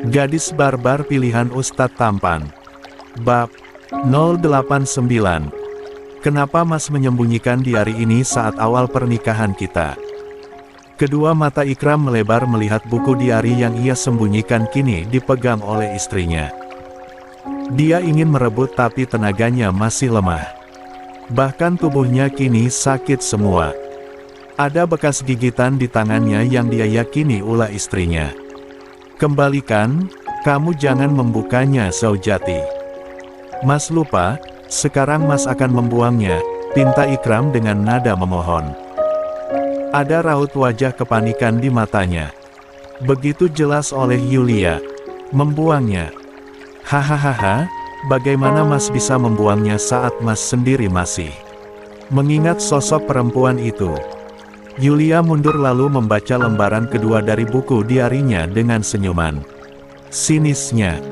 Gadis barbar pilihan Ustadz tampan. Bab 089. Kenapa Mas menyembunyikan diari ini saat awal pernikahan kita? Kedua mata Ikram melebar melihat buku diari yang ia sembunyikan kini dipegang oleh istrinya. Dia ingin merebut tapi tenaganya masih lemah. Bahkan tubuhnya kini sakit semua. Ada bekas gigitan di tangannya yang dia yakini ulah istrinya. Kembalikan, kamu jangan membukanya, Zaujati. Mas lupa, sekarang Mas akan membuangnya, pinta Ikram dengan nada memohon. Ada raut wajah kepanikan di matanya. Begitu jelas oleh Yulia. Membuangnya. Hahaha, bagaimana Mas bisa membuangnya saat Mas sendiri masih mengingat sosok perempuan itu? Yulia mundur lalu membaca lembaran kedua dari buku diarinya dengan senyuman sinisnya.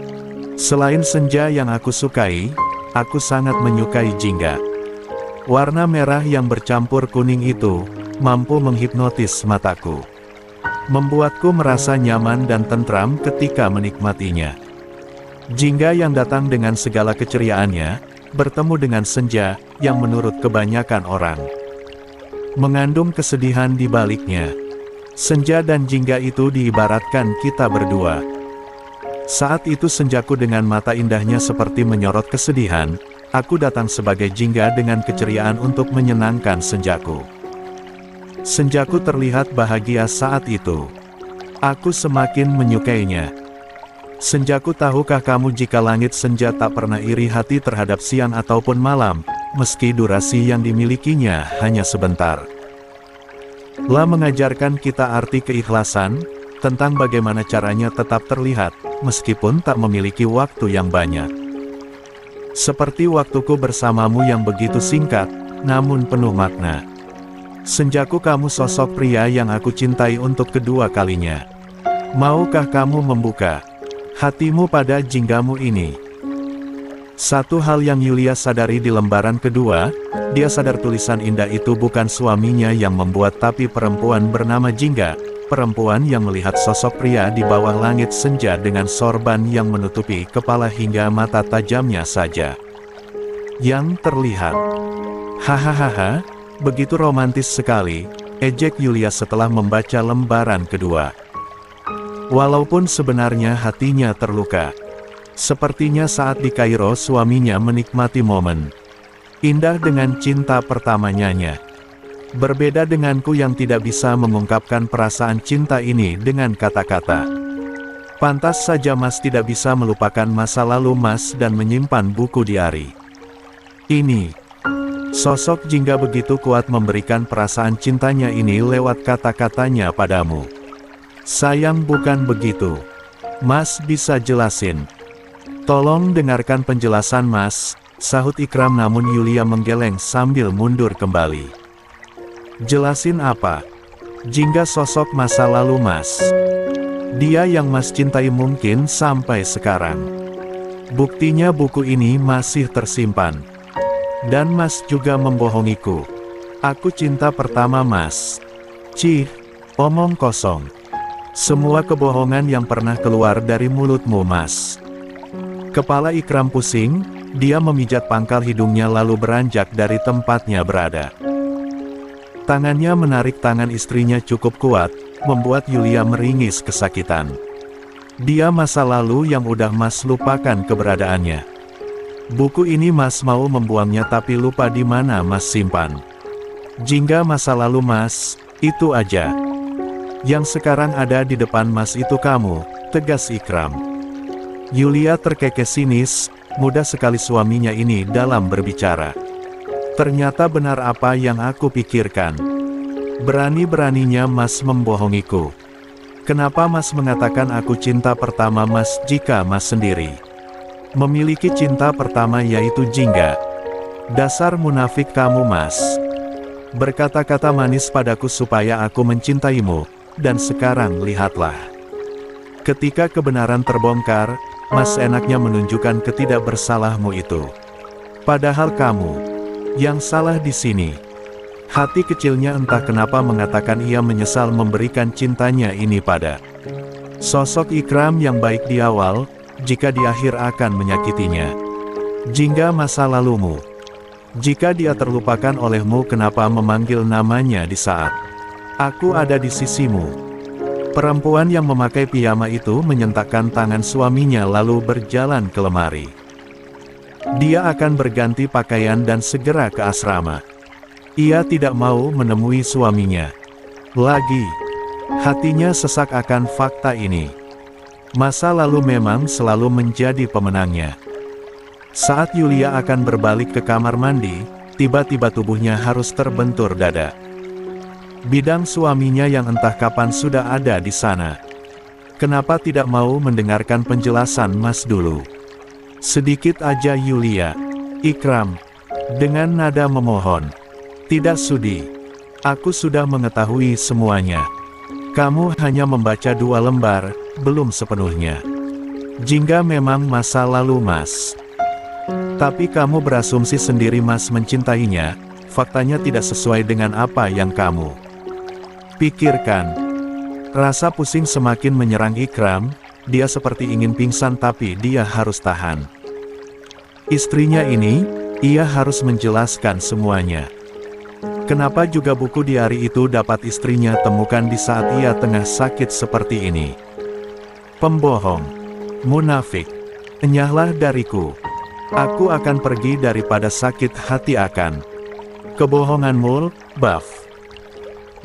Selain senja yang aku sukai, aku sangat menyukai jingga. Warna merah yang bercampur kuning itu mampu menghipnotis mataku. Membuatku merasa nyaman dan tentram ketika menikmatinya. Jingga yang datang dengan segala keceriaannya, bertemu dengan senja, yang menurut kebanyakan orang mengandung kesedihan di baliknya. Senja dan jingga itu diibaratkan kita berdua. Saat itu senjaku dengan mata indahnya seperti menyorot kesedihan, aku datang sebagai jingga dengan keceriaan untuk menyenangkan senjaku. Senjaku terlihat bahagia saat itu. Aku semakin menyukainya. Senjaku, tahukah kamu jika langit senja tak pernah iri hati terhadap siang ataupun malam, meski durasi yang dimilikinya hanya sebentar. La mengajarkan kita arti keikhlasan, tentang bagaimana caranya tetap terlihat, meskipun tak memiliki waktu yang banyak. Seperti waktuku bersamamu yang begitu singkat, namun penuh makna. Senjaku, kamu sosok pria yang aku cintai untuk kedua kalinya. Maukah kamu membuka hatimu pada jinggamu ini? Satu hal yang Yulia sadari di lembaran kedua, dia sadar tulisan indah itu bukan suaminya yang membuat tapi perempuan bernama Jingga, perempuan yang melihat sosok pria di bawah langit senja dengan sorban yang menutupi kepala hingga mata tajamnya saja yang terlihat. Hahaha, begitu romantis sekali, ejek Yulia setelah membaca lembaran kedua. Walaupun sebenarnya hatinya terluka. Sepertinya saat di Kairo suaminya menikmati momen indah dengan cinta pertamanya. Berbeda denganku yang tidak bisa mengungkapkan perasaan cinta ini dengan kata-kata. Pantas saja Mas tidak bisa melupakan masa lalu Mas dan menyimpan buku diari ini. Sosok Jingga begitu kuat memberikan perasaan cintanya ini lewat kata-katanya padamu. Sayang, bukan begitu. Mas bisa jelasin? Tolong dengarkan penjelasan Mas, sahut Ikram, namun Yulia menggeleng sambil mundur kembali. Jelasin apa? Jingga sosok masa lalu Mas. Dia yang Mas cintai mungkin sampai sekarang. Buktinya buku ini masih tersimpan. Dan Mas juga membohongiku. Aku cinta pertama Mas. Cih, omong kosong. Semua kebohongan yang pernah keluar dari mulutmu Mas. Kepala Ikram pusing, dia memijat pangkal hidungnya lalu beranjak dari tempatnya berada. Tangannya menarik tangan istrinya cukup kuat, membuat Yulia meringis kesakitan. Dia masa lalu yang udah Mas lupakan keberadaannya. Buku ini Mas mau membuangnya tapi lupa di mana Mas simpan. Jingga masa lalu Mas, itu aja. Yang sekarang ada di depan Mas itu kamu, tegas Ikram. Yulia terkekeh sinis, mudah sekali suaminya ini dalam berbicara. Ternyata benar apa yang aku pikirkan. Berani-beraninya Mas membohongiku. Kenapa Mas mengatakan aku cinta pertama Mas jika Mas sendiri memiliki cinta pertama yaitu Jingga? Dasar munafik kamu Mas. Berkata-kata manis padaku supaya aku mencintaimu, dan sekarang lihatlah. Ketika kebenaran terbongkar, Mas enaknya menunjukkan ketidakbersalahmu itu. Padahal kamu yang salah di sini. Hati kecilnya entah kenapa mengatakan ia menyesal memberikan cintanya ini pada Sosok Ikram yang baik di awal, jika di akhir akan menyakitinya. Jingga masa lalumu. Jika dia terlupakan olehmu, kenapa memanggil namanya di saat aku ada di sisimu? Perempuan yang memakai piyama itu menyentakkan tangan suaminya lalu berjalan ke lemari. Dia akan berganti pakaian dan segera ke asrama. Ia tidak mau menemui suaminya lagi. Hatinya sesak akan fakta ini. Masa lalu memang selalu menjadi pemenangnya. Saat Yulia akan berbalik ke kamar mandi, tiba-tiba tubuhnya harus terbentur dada. Bidang suaminya yang entah kapan sudah ada di sana. Kenapa tidak mau mendengarkan penjelasan Mas dulu? Sedikit aja Yulia. Ikram, dengan nada memohon. Tidak sudi. Aku sudah mengetahui semuanya. Kamu hanya membaca 2 lembar, belum sepenuhnya. Jingga memang masa lalu Mas. Tapi kamu berasumsi sendiri Mas mencintainya, faktanya tidak sesuai dengan apa yang kamu pikirkan. Rasa pusing semakin menyerang Ikram, dia seperti ingin pingsan tapi dia harus tahan. Istrinya ini, ia harus menjelaskan semuanya. Kenapa juga buku diari itu dapat istrinya temukan di saat ia tengah sakit seperti ini? Pembohong. Munafik. Enyahlah dariku. Aku akan pergi daripada sakit hati akan kebohonganmu, Buff.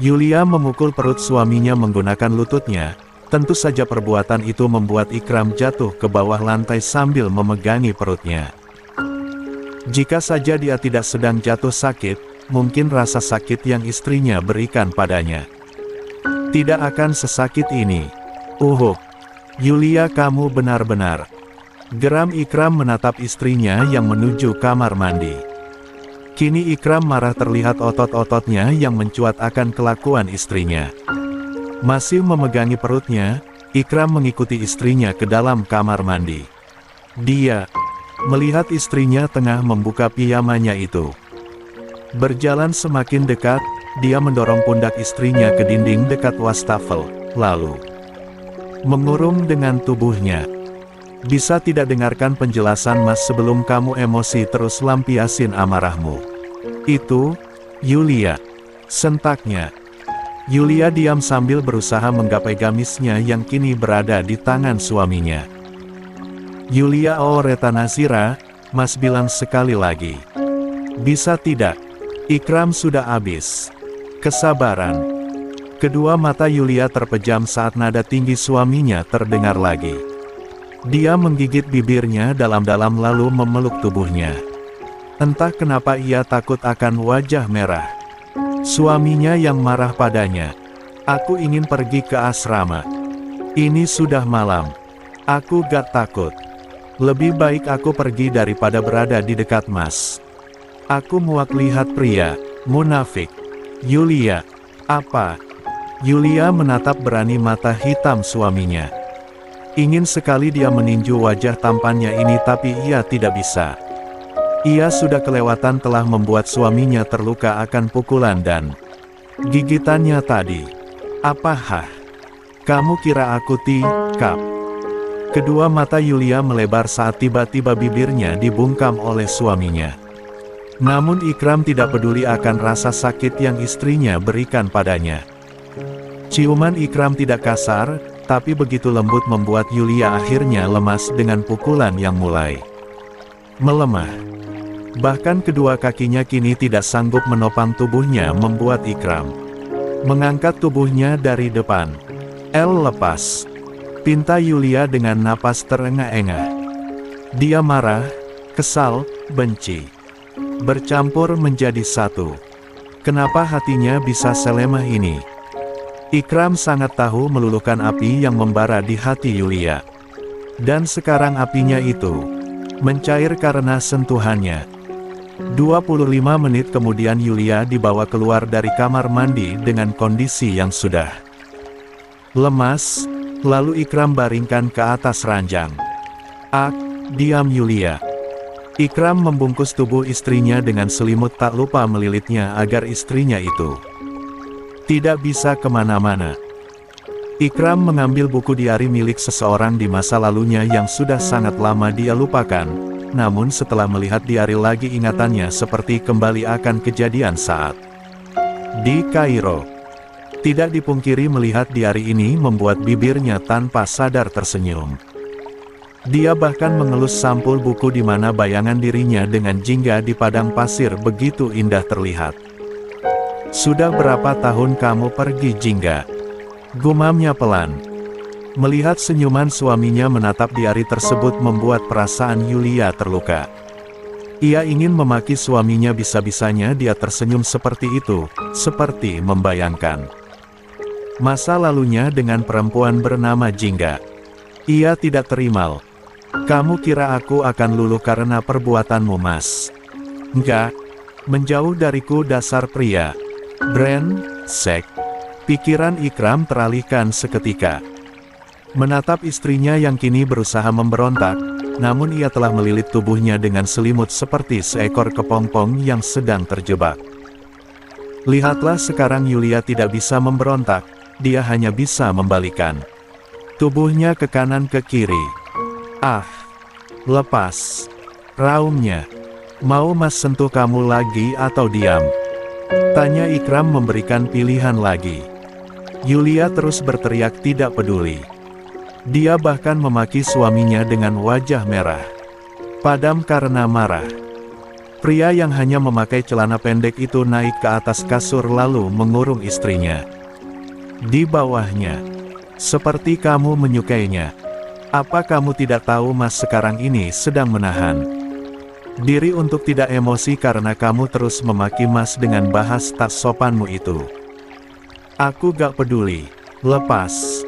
Yulia memukul perut suaminya menggunakan lututnya. Tentu saja perbuatan itu membuat Ikram jatuh ke bawah lantai sambil memegangi perutnya. Jika saja dia tidak sedang jatuh sakit, mungkin rasa sakit yang istrinya berikan padanya tidak akan sesakit ini. Yulia, kamu benar-benar. Geram Ikram menatap istrinya yang menuju kamar mandi. Kini Ikram marah terlihat otot-ototnya yang mencuat akan kelakuan istrinya. Masih memegangi perutnya, Ikram mengikuti istrinya ke dalam kamar mandi. Dia melihat istrinya tengah membuka piyamanya itu. Berjalan semakin dekat, dia mendorong pundak istrinya ke dinding dekat wastafel, lalu mengurung dengan tubuhnya. Bisa tidak dengarkan penjelasan Mas sebelum kamu emosi terus lampiasin amarahmu? Itu, Yulia. Sentaknya. Yulia diam sambil berusaha menggapai gamisnya yang kini berada di tangan suaminya. Yulia, oh Reta Nazira, Mas bilang sekali lagi. Bisa tidak? Ikram sudah habis kesabaran. Kedua mata Yulia terpejam saat nada tinggi suaminya terdengar lagi. Dia menggigit bibirnya dalam-dalam lalu memeluk tubuhnya. Entah kenapa ia takut akan wajah merah suaminya yang marah padanya. Aku ingin pergi ke asrama. Ini sudah malam. Aku gak takut. Lebih baik aku pergi daripada berada di dekat Mas. Aku muak lihat pria munafik. Yulia. Apa? Yulia menatap berani mata hitam suaminya. Ingin sekali dia meninju wajah tampannya ini tapi ia tidak bisa. Ia sudah kelewatan telah membuat suaminya terluka akan pukulan dan gigitannya tadi. Apa kamu kira aku tikap? Kedua mata Yulia melebar saat tiba-tiba bibirnya dibungkam oleh suaminya. Namun Ikram tidak peduli akan rasa sakit yang istrinya berikan padanya. Ciuman Ikram tidak kasar, tapi begitu lembut membuat Yulia akhirnya lemas dengan pukulan yang mulai melemah. Bahkan kedua kakinya kini tidak sanggup menopang tubuhnya membuat Ikram mengangkat tubuhnya dari depan. Lepas. Pinta Yulia dengan napas terengah-engah. Dia marah, kesal, benci. Bercampur menjadi satu. Kenapa hatinya bisa selemah ini? Ikram sangat tahu meluluhkan api yang membara di hati Yulia. Dan sekarang apinya itu mencair karena sentuhannya. 25 menit kemudian Yulia dibawa keluar dari kamar mandi dengan kondisi yang sudah lemas, lalu Ikram baringkan ke atas ranjang. Diam Yulia. Ikram membungkus tubuh istrinya dengan selimut tak lupa melilitnya agar istrinya itu tidak bisa kemana-mana. Ikram mengambil buku diari milik seseorang di masa lalunya yang sudah sangat lama dia lupakan, namun setelah melihat diari lagi ingatannya seperti kembali akan kejadian saat di Kairo. Tidak dipungkiri melihat diari ini membuat bibirnya tanpa sadar tersenyum. Dia bahkan mengelus sampul buku di mana bayangan dirinya dengan jingga di padang pasir begitu indah terlihat. "Sudah berapa tahun kamu pergi, Jingga?" gumamnya pelan. Melihat senyuman suaminya menatap diari tersebut membuat perasaan Yulia terluka. Ia ingin memaki suaminya, bisa-bisanya dia tersenyum seperti itu, seperti membayangkan masa lalunya dengan perempuan bernama Jingga. Ia tidak terima. "Kamu kira aku akan luluh karena perbuatanmu, Mas?" "Enggak. Menjauh dariku dasar pria brengsek." Pikiran Ikram teralihkan seketika. Menatap istrinya yang kini berusaha memberontak, namun ia telah melilit tubuhnya dengan selimut seperti seekor kepompong yang sedang terjebak. Lihatlah sekarang Yulia tidak bisa memberontak, dia hanya bisa membalikan tubuhnya ke kanan ke kiri. "Ah, lepas," raungnya. "Mau Mas sentuh kamu lagi atau diam?" tanya Ikram memberikan pilihan lagi. Yulia terus berteriak tidak peduli. Dia bahkan memaki suaminya dengan wajah merah padam karena marah. Pria yang hanya memakai celana pendek itu naik ke atas kasur lalu mengurung istrinya di bawahnya. "Seperti kamu menyukainya. Apa kamu tidak tahu Mas sekarang ini sedang menahan diri untuk tidak emosi karena kamu terus memaki Mas dengan bahas tak sopanmu itu?" "Aku gak peduli. Lepas."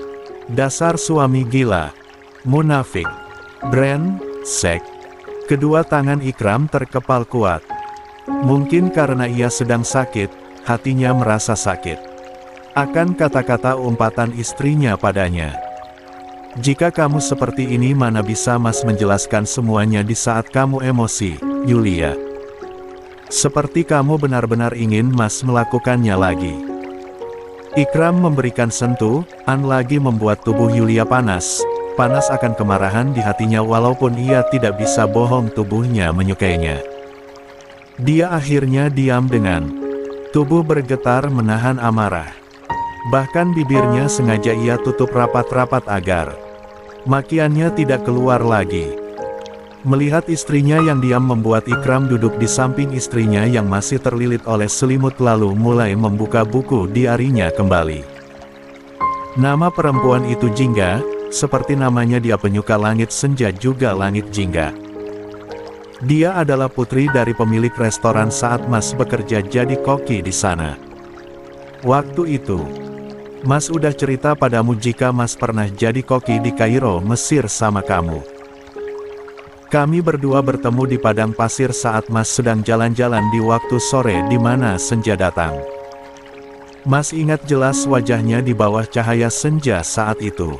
"Dasar suami gila. Munafik. Brengsek." Kedua tangan Ikram terkepal kuat. Mungkin karena ia sedang sakit, hatinya merasa sakit akan kata-kata umpatan istrinya padanya. "Jika kamu seperti ini, mana bisa Mas menjelaskan semuanya di saat kamu emosi, Yulia? Seperti kamu benar-benar ingin Mas melakukannya lagi." Ikram memberikan sentuhan lagi membuat tubuh Yulia panas akan kemarahan di hatinya walaupun ia tidak bisa bohong tubuhnya menyukainya. Dia akhirnya diam dengan tubuh bergetar menahan amarah. Bahkan bibirnya sengaja ia tutup rapat-rapat agar makiannya tidak keluar lagi. Melihat istrinya yang diam membuat Ikram duduk di samping istrinya yang masih terlilit oleh selimut lalu mulai membuka buku diarinya kembali. Nama perempuan itu Jingga, seperti namanya dia penyuka langit senja juga langit Jingga. Dia adalah putri dari pemilik restoran saat Mas bekerja jadi koki di sana. Waktu itu, Mas udah cerita padamu jika Mas pernah jadi koki di Kairo, Mesir sama kamu. Kami berdua bertemu di padang pasir saat Mas sedang jalan-jalan di waktu sore di mana senja datang. Mas ingat jelas wajahnya di bawah cahaya senja saat itu.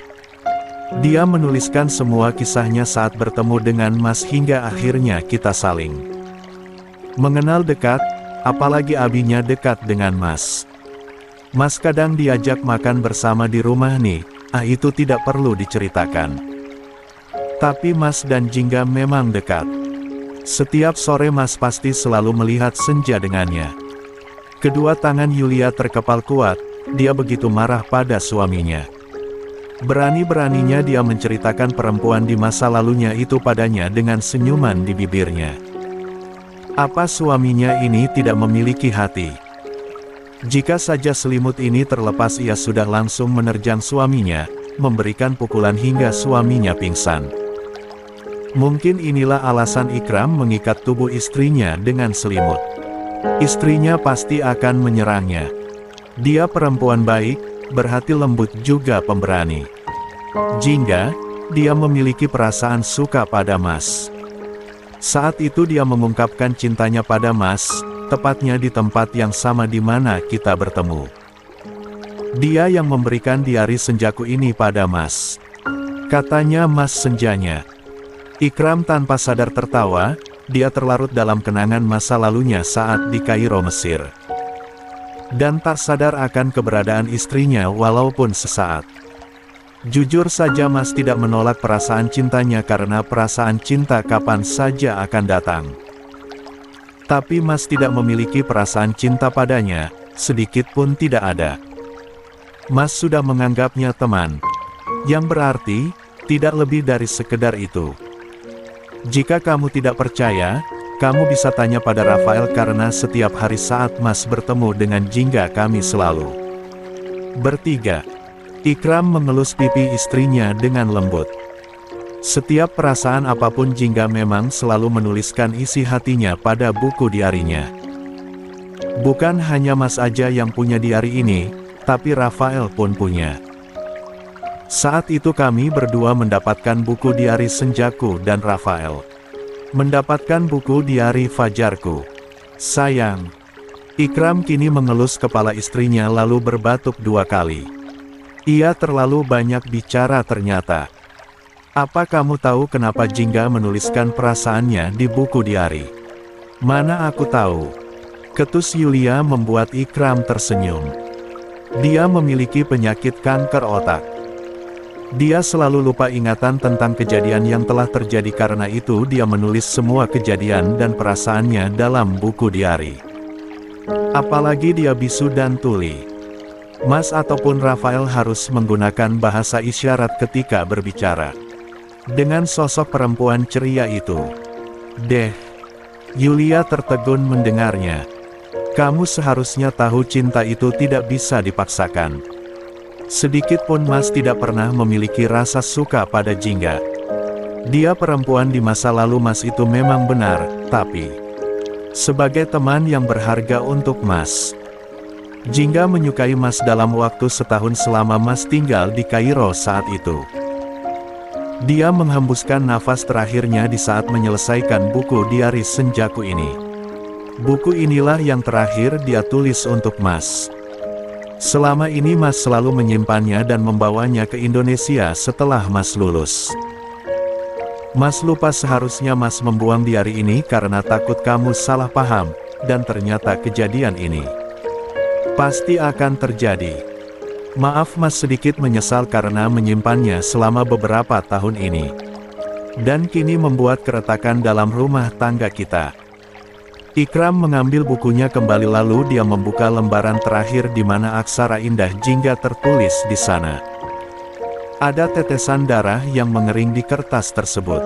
Dia menuliskan semua kisahnya saat bertemu dengan Mas hingga akhirnya kita saling mengenal dekat, apalagi abinya dekat dengan Mas. Mas kadang diajak makan bersama di rumah nih, itu tidak perlu diceritakan. Tapi Mas dan Jingga memang dekat. Setiap sore Mas pasti selalu melihat senja dengannya. Kedua tangan Yulia terkepal kuat, dia begitu marah pada suaminya. Berani-beraninya dia menceritakan perempuan di masa lalunya itu padanya dengan senyuman di bibirnya. Apa suaminya ini tidak memiliki hati? Jika saja selimut ini terlepas ia sudah langsung menerjang suaminya, memberikan pukulan hingga suaminya pingsan. Mungkin inilah alasan Ikram mengikat tubuh istrinya dengan selimut. Istrinya pasti akan menyerangnya. Dia perempuan baik, berhati lembut juga pemberani. Jingga, dia memiliki perasaan suka pada Mas. Saat itu dia mengungkapkan cintanya pada Mas, tepatnya di tempat yang sama di mana kita bertemu. Dia yang memberikan diari senjaku ini pada Mas. Katanya Mas senjanya. Ikram tanpa sadar tertawa, dia terlarut dalam kenangan masa lalunya saat di Kairo, Mesir. Dan tak sadar akan keberadaan istrinya walaupun sesaat. Jujur saja Mas tidak menolak perasaan cintanya karena perasaan cinta kapan saja akan datang. Tapi Mas tidak memiliki perasaan cinta padanya, sedikit pun tidak ada. Mas sudah menganggapnya teman, yang berarti, tidak lebih dari sekedar itu. Jika kamu tidak percaya, kamu bisa tanya pada Rafael karena setiap hari saat Mas bertemu dengan Jingga kami selalu bertiga. Ikram mengelus pipi istrinya dengan lembut. Setiap perasaan apapun Jingga memang selalu menuliskan isi hatinya pada buku diarinya. Bukan hanya Mas aja yang punya diari ini, tapi Rafael pun punya. Saat itu kami berdua mendapatkan buku diari Senjaku dan Rafael mendapatkan buku diari Fajarku. Sayang. Ikram kini mengelus kepala istrinya lalu berbatuk 2 kali. Ia terlalu banyak bicara ternyata. Apa kamu tahu kenapa Jingga menuliskan perasaannya di buku diari? Mana aku tahu. Ketus Yulia membuat Ikram tersenyum. Dia memiliki penyakit kanker otak. Dia selalu lupa ingatan tentang kejadian yang telah terjadi karena itu dia menulis semua kejadian dan perasaannya dalam buku diari. Apalagi dia bisu dan tuli. Mas ataupun Rafael harus menggunakan bahasa isyarat ketika berbicara dengan sosok perempuan ceria itu. Deh, Yulia tertegun mendengarnya. Kamu seharusnya tahu cinta itu tidak bisa dipaksakan. Sedikit pun Mas tidak pernah memiliki rasa suka pada Jingga. Dia perempuan di masa lalu Mas itu memang benar, tapi sebagai teman yang berharga untuk Mas, Jingga menyukai Mas dalam waktu setahun selama Mas tinggal di Kairo saat itu. Dia menghembuskan nafas terakhirnya di saat menyelesaikan buku diari Senjaku ini. Buku inilah yang terakhir dia tulis untuk Mas. Selama ini Mas selalu menyimpannya dan membawanya ke Indonesia setelah Mas lulus. Mas lupa seharusnya Mas membuang diari ini karena takut kamu salah paham, dan ternyata kejadian ini pasti akan terjadi. Maaf Mas sedikit menyesal karena menyimpannya selama beberapa tahun ini. Dan kini membuat keretakan dalam rumah tangga kita. Ikram mengambil bukunya kembali lalu dia membuka lembaran terakhir di mana aksara indah Jingga tertulis di sana. Ada tetesan darah yang mengering di kertas tersebut.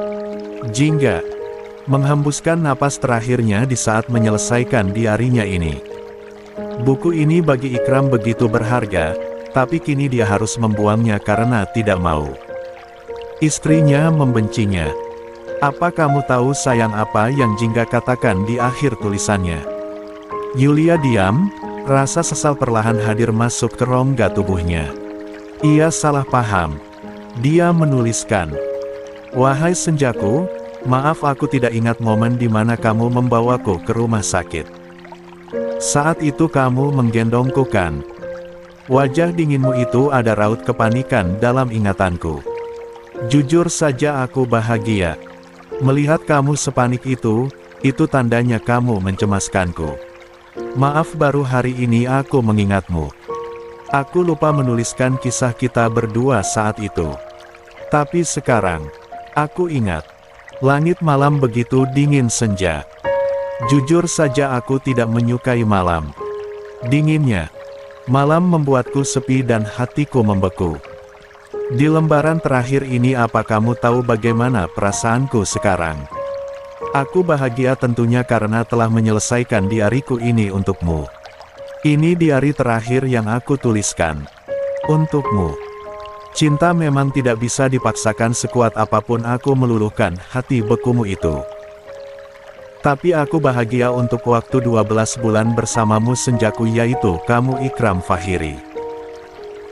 Jingga menghembuskan napas terakhirnya di saat menyelesaikan diarinya ini. Buku ini bagi Ikram begitu berharga, tapi kini dia harus membuangnya karena tidak mau. Istrinya membencinya. Apa kamu tahu sayang apa yang Jingga katakan di akhir tulisannya? Yulia diam, rasa sesal perlahan hadir masuk ke rongga tubuhnya. Ia salah paham. Dia menuliskan, "Wahai Senjaku, maaf aku tidak ingat momen di mana kamu membawaku ke rumah sakit. Saat itu kamu menggendongku kan? Wajah dinginmu itu ada raut kepanikan dalam ingatanku. Jujur saja aku bahagia. Melihat kamu sepanik itu tandanya kamu mencemaskanku. Maaf baru hari ini aku mengingatmu. Aku lupa menuliskan kisah kita berdua saat itu. Tapi sekarang, aku ingat. Langit malam begitu dingin senja. Jujur saja aku tidak menyukai malam. Dinginnya, malam membuatku sepi dan hatiku membeku. Di lembaran terakhir ini apa kamu tahu bagaimana perasaanku sekarang? Aku bahagia tentunya karena telah menyelesaikan diariku ini untukmu. Ini diari terakhir yang aku tuliskan. Untukmu. Cinta memang tidak bisa dipaksakan sekuat apapun aku meluluhkan hati bekumu itu. Tapi aku bahagia untuk waktu 12 bulan bersamamu Senjaku yaitu kamu Ikram Fahiri.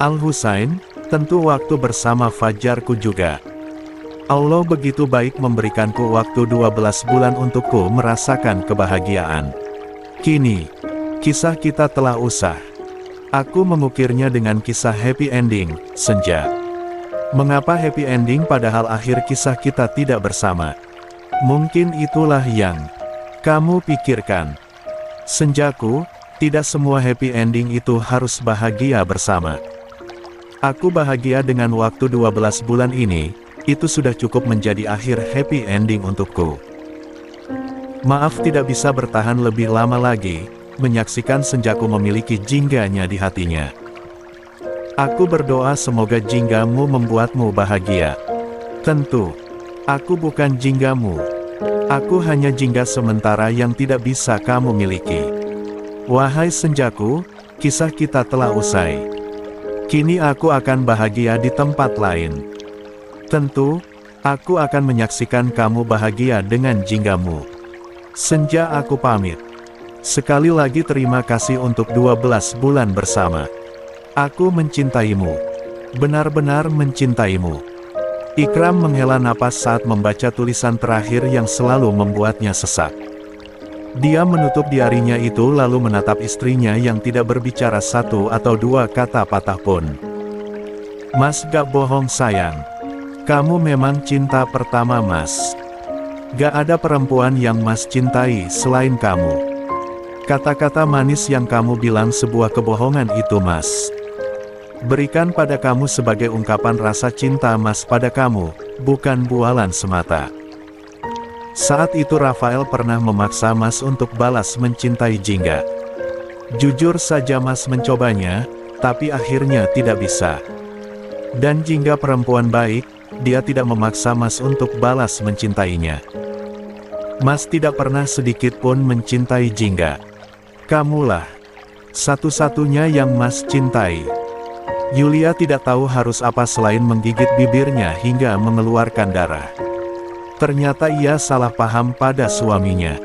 Al-Husain, tentu waktu bersama Fajarku juga. Allah begitu baik memberikanku waktu 12 bulan untukku merasakan kebahagiaan. Kini, kisah kita telah usah. Aku mengukirnya dengan kisah happy ending, Senja. Mengapa happy ending padahal akhir kisah kita tidak bersama? Mungkin itulah yang kamu pikirkan. Senjaku, tidak semua happy ending itu harus bahagia bersama. Aku bahagia dengan waktu 12 bulan ini, itu sudah cukup menjadi akhir happy ending untukku. Maaf tidak bisa bertahan lebih lama lagi, menyaksikan senjaku memiliki jingganya di hatinya. Aku berdoa semoga jinggamu membuatmu bahagia. Tentu, aku bukan jinggamu. Aku hanya jingga sementara yang tidak bisa kamu miliki. Wahai senjaku, kisah kita telah usai. Kini aku akan bahagia di tempat lain. Tentu, aku akan menyaksikan kamu bahagia dengan jinggamu. Senja aku pamit. Sekali lagi terima kasih untuk 12 bulan bersama. Aku mencintaimu. Benar-benar mencintaimu. Ikram menghela napas saat membaca tulisan terakhir yang selalu membuatnya sesak. Dia menutup diarinya itu lalu menatap istrinya yang tidak berbicara satu atau dua kata patah pun. Mas gak bohong sayang. Kamu memang cinta pertama Mas. Gak ada perempuan yang Mas cintai selain kamu. Kata-kata manis yang kamu bilang sebuah kebohongan itu Mas. Berikan pada kamu sebagai ungkapan rasa cinta Mas pada kamu, bukan bualan semata. Saat itu Rafael pernah memaksa Mas untuk balas mencintai Jingga. Jujur saja Mas mencobanya, tapi akhirnya tidak bisa. Dan Jingga perempuan baik, dia tidak memaksa Mas untuk balas mencintainya. Mas tidak pernah sedikit pun mencintai Jingga. Kamulah satu-satunya yang Mas cintai. Yulia tidak tahu harus apa selain menggigit bibirnya hingga mengeluarkan darah. Ternyata ia salah paham pada suaminya.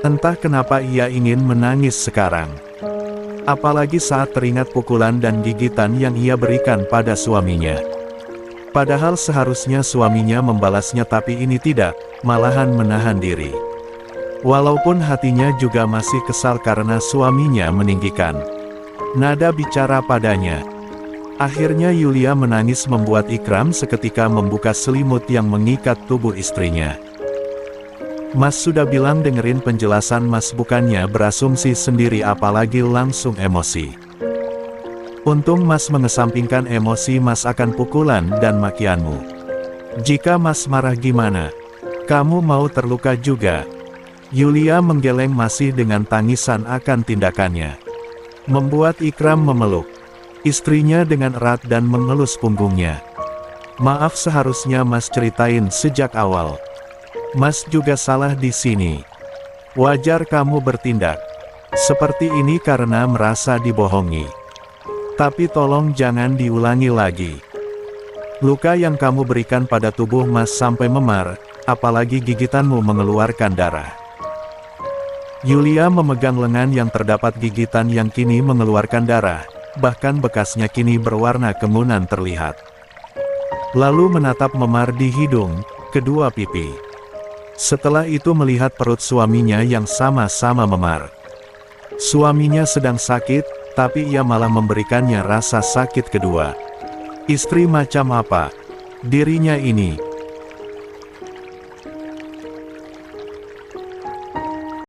Entah kenapa ia ingin menangis sekarang. Apalagi saat teringat pukulan dan gigitan yang ia berikan pada suaminya. Padahal seharusnya suaminya membalasnya tapi ini tidak, malahan menahan diri. Walaupun hatinya juga masih kesal karena suaminya meninggikan nada bicara padanya. Akhirnya Yulia menangis membuat Ikram seketika membuka selimut yang mengikat tubuh istrinya. Mas sudah bilang dengerin penjelasan Mas bukannya berasumsi sendiri apalagi langsung emosi. Untung Mas mengesampingkan emosi Mas akan pukulan dan makianmu. Jika Mas marah gimana? Kamu mau terluka juga? Yulia menggeleng masih dengan tangisan akan tindakannya. Membuat Ikram memeluk istrinya dengan erat dan mengelus punggungnya. Maaf seharusnya Mas ceritain sejak awal. Mas juga salah di sini. Wajar kamu bertindak seperti ini karena merasa dibohongi. Tapi tolong jangan diulangi lagi. Luka yang kamu berikan pada tubuh Mas sampai memar, apalagi gigitanmu mengeluarkan darah. Yulia memegang lengan yang terdapat gigitan yang kini mengeluarkan darah, bahkan bekasnya kini berwarna kemunan terlihat. Lalu menatap memar di hidung, kedua pipi. Setelah itu melihat perut suaminya yang sama-sama memar. Suaminya sedang sakit, tapi ia malah memberikannya rasa sakit kedua. Istri macam apa? Dirinya ini.